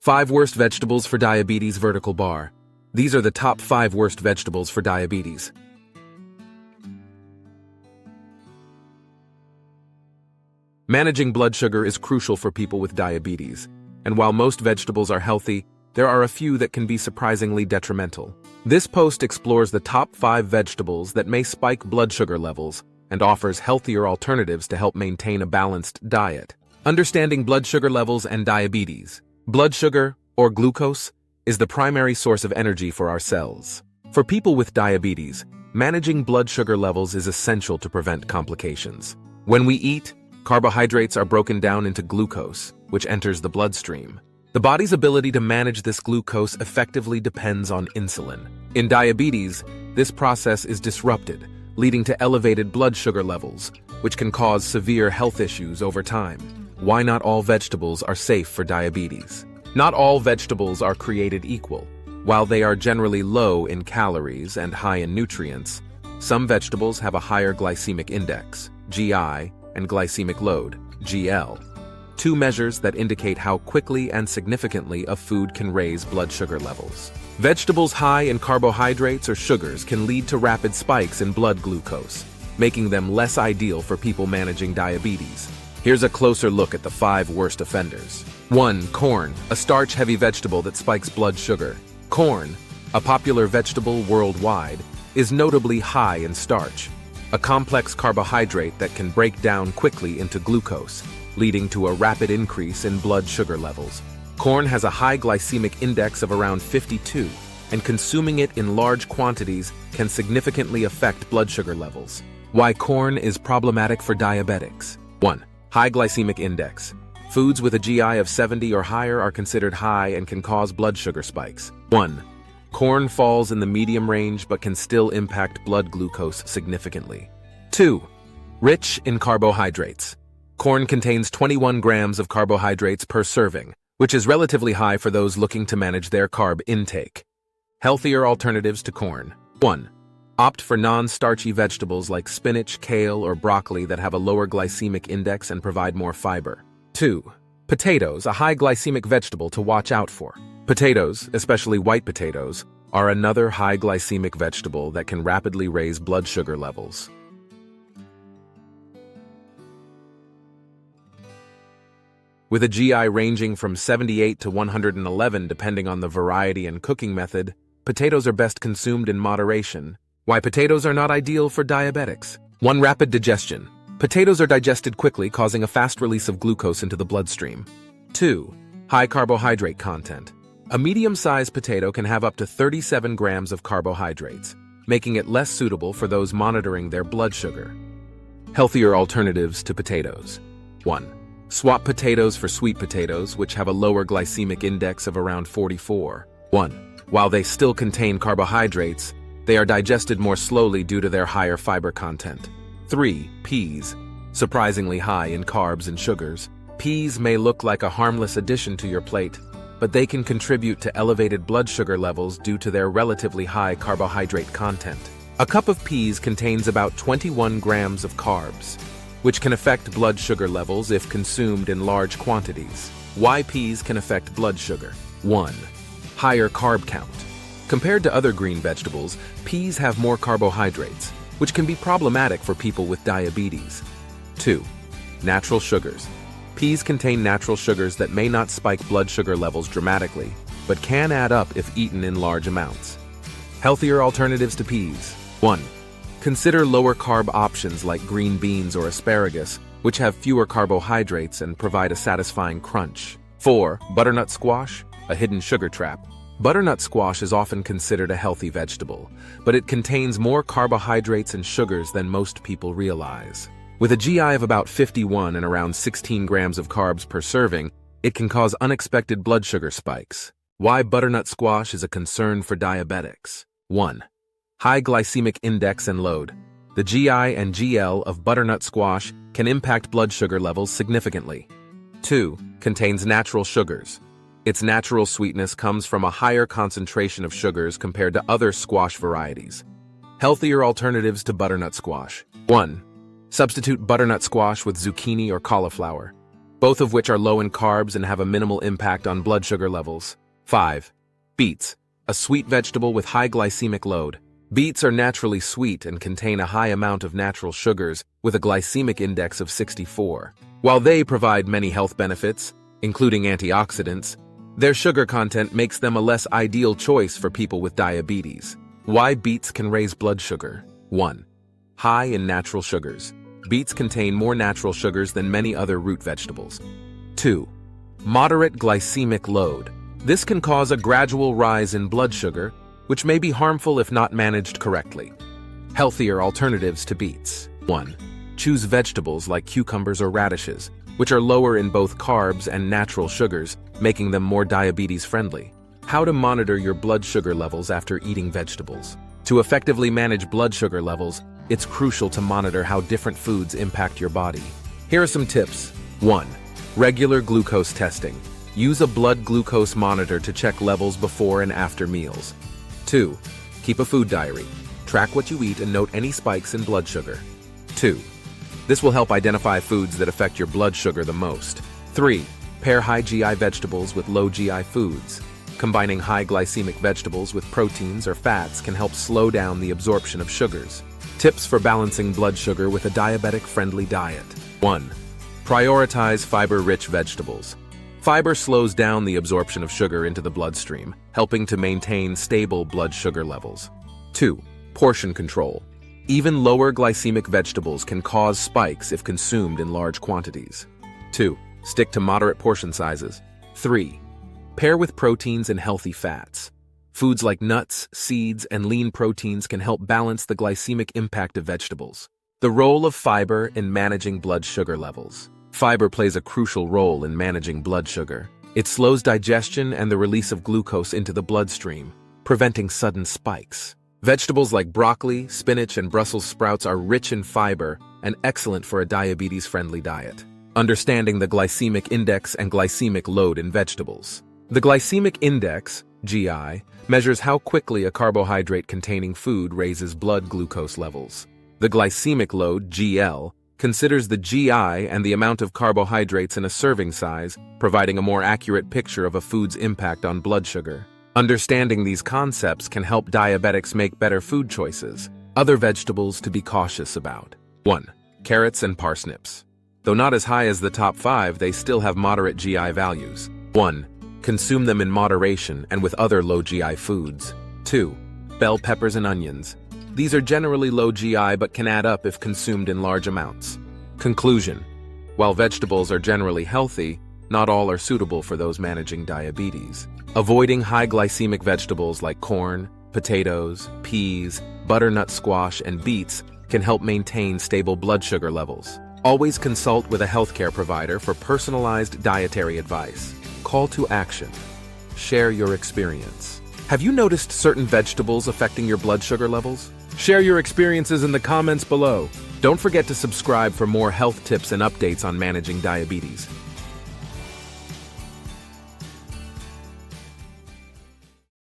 5 Worst Vegetables for Diabetes vertical bar. These are the top 5 worst vegetables for diabetes. Managing blood sugar is crucial for people with diabetes, and while most vegetables are healthy, there are a few that can be surprisingly detrimental. This post explores the top 5 vegetables that may spike blood sugar levels and offers healthier alternatives to help maintain a balanced diet. Understanding blood sugar levels and diabetes. Blood sugar, or glucose, is the primary source of energy for our cells. For people with diabetes, managing blood sugar levels is essential to prevent complications. When we eat, carbohydrates are broken down into glucose, which enters the bloodstream. The body's ability to manage this glucose effectively depends on insulin. In diabetes, this process is disrupted, leading to elevated blood sugar levels, which can cause severe health issues over time. Why not all vegetables are safe for diabetes? Not all vegetables are created equal. While they are generally low in calories and high in nutrients, some vegetables have a higher glycemic index, GI, and glycemic load, GL, two measures that indicate how quickly and significantly a food can raise blood sugar levels. Vegetables high in carbohydrates or sugars can lead to rapid spikes in blood glucose, making them less ideal for people managing diabetes. Here's a closer look at the 5 worst offenders. 1. Corn, a starch-heavy vegetable that spikes blood sugar. Corn, a popular vegetable worldwide, is notably high in starch, a complex carbohydrate that can break down quickly into glucose, leading to a rapid increase in blood sugar levels. Corn has a high glycemic index of around 52, and consuming it in large quantities can significantly affect blood sugar levels. Why corn is problematic for diabetics. 1. High glycemic index. Foods with a GI of 70 or higher are considered high and can cause blood sugar spikes. 1. Corn falls in the medium range but can still impact blood glucose significantly. 2. Rich in carbohydrates. Corn contains 21 grams of carbohydrates per serving, which is relatively high for those looking to manage their carb intake. Healthier alternatives to corn. 1. Opt for non-starchy vegetables like spinach, kale, or broccoli that have a lower glycemic index and provide more fiber. 2. Potatoes, a high glycemic vegetable to watch out for. Potatoes, especially white potatoes, are another high glycemic vegetable that can rapidly raise blood sugar levels. With a GI ranging from 78 to 111 depending on the variety and cooking method, potatoes are best consumed in moderation. Why potatoes are not ideal for diabetics. 1. Rapid digestion. Potatoes are digested quickly, causing a fast release of glucose into the bloodstream. 2. High carbohydrate content. A medium-sized potato can have up to 37 grams of carbohydrates, making it less suitable for those monitoring their blood sugar. Healthier alternatives to potatoes. 1. Swap potatoes for sweet potatoes, which have a lower glycemic index of around 44. 1. While they still contain carbohydrates, they are digested more slowly due to their higher fiber content. 3. Peas. Surprisingly high in carbs and sugars, peas may look like a harmless addition to your plate, but they can contribute to elevated blood sugar levels due to their relatively high carbohydrate content. A cup of peas contains about 21 grams of carbs, which can affect blood sugar levels if consumed in large quantities. Why peas can affect blood sugar. 1. Higher carb count. Compared to other green vegetables, peas have more carbohydrates, which can be problematic for people with diabetes. 2. Natural sugars. Peas contain natural sugars that may not spike blood sugar levels dramatically, but can add up if eaten in large amounts. Healthier alternatives to peas. 1. Consider lower carb options like green beans or asparagus, which have fewer carbohydrates and provide a satisfying crunch. 4. Butternut squash, a hidden sugar trap. Butternut squash is often considered a healthy vegetable, but it contains more carbohydrates and sugars than most people realize. With a GI of about 51 and around 16 grams of carbs per serving, it can cause unexpected blood sugar spikes. Why butternut squash is a concern for diabetics. 1. High glycemic index and load. The GI and GL of butternut squash can impact blood sugar levels significantly. 2. Contains natural sugars. Its natural sweetness comes from a higher concentration of sugars compared to other squash varieties. Healthier alternatives to butternut squash. 1. Substitute butternut squash with zucchini or cauliflower. both of which are low in carbs and have a minimal impact on blood sugar levels. 5. Beets, a sweet vegetable with high glycemic load. Beets are naturally sweet and contain a high amount of natural sugars with a glycemic index of 64. While they provide many health benefits, including antioxidants, their sugar content makes them a less ideal choice for people with diabetes. Why beets can raise blood sugar? 1. High in natural sugars. Beets contain more natural sugars than many other root vegetables. 2. Moderate glycemic load. This can cause a gradual rise in blood sugar, which may be harmful if not managed correctly. Healthier alternatives to beets. 1. Choose vegetables like cucumbers or radishes, which are lower in both carbs and natural sugars, making them more diabetes-friendly. How to monitor your blood sugar levels after eating vegetables. To effectively manage blood sugar levels, it's crucial to monitor how different foods impact your body. Here are some tips. 1. Regular glucose testing. Use a blood glucose monitor to check levels before and after meals. 2. Keep a food diary. Track what you eat and note any spikes in blood sugar. 2. This will help identify foods that affect your blood sugar the most. 3. Pair high GI vegetables with low GI foods. Combining high glycemic vegetables with proteins or fats can help slow down the absorption of sugars. Tips for balancing blood sugar with a diabetic-friendly diet. 1. Prioritize fiber-rich vegetables. Fiber slows down the absorption of sugar into the bloodstream, helping to maintain stable blood sugar levels. 2. Portion control. Even lower glycemic vegetables can cause spikes if consumed in large quantities. 2. Stick to moderate portion sizes. 3. Pair with proteins and healthy fats. Foods like nuts, seeds, and lean proteins can help balance the glycemic impact of vegetables. The role of fiber in managing blood sugar levels. Fiber plays a crucial role in managing blood sugar. It slows digestion and the release of glucose into the bloodstream, preventing sudden spikes. Vegetables like broccoli, spinach, and Brussels sprouts are rich in fiber and excellent for a diabetes-friendly diet. Understanding the glycemic index and glycemic load in vegetables. The glycemic index, GI, measures how quickly a carbohydrate-containing food raises blood glucose levels. The glycemic load, GL, considers the GI and the amount of carbohydrates in a serving size, providing a more accurate picture of a food's impact on blood sugar. Understanding these concepts can help diabetics make better food choices. Other vegetables to be cautious about. 1. Carrots and parsnips. Though not as high as the top 5, they still have moderate GI values. 1. Consume them in moderation and with other low GI foods. 2. Bell peppers and onions. These are generally low GI but can add up if consumed in large amounts. Conclusion. While vegetables are generally healthy, not all are suitable for those managing diabetes. Avoiding high glycemic vegetables like corn, potatoes, peas, butternut squash, and beets can help maintain stable blood sugar levels. Always consult with a healthcare provider for personalized dietary advice. Call to action. Share your experience. Have you noticed certain vegetables affecting your blood sugar levels? Share your experiences in the comments below. Don't forget to subscribe for more health tips and updates on managing diabetes.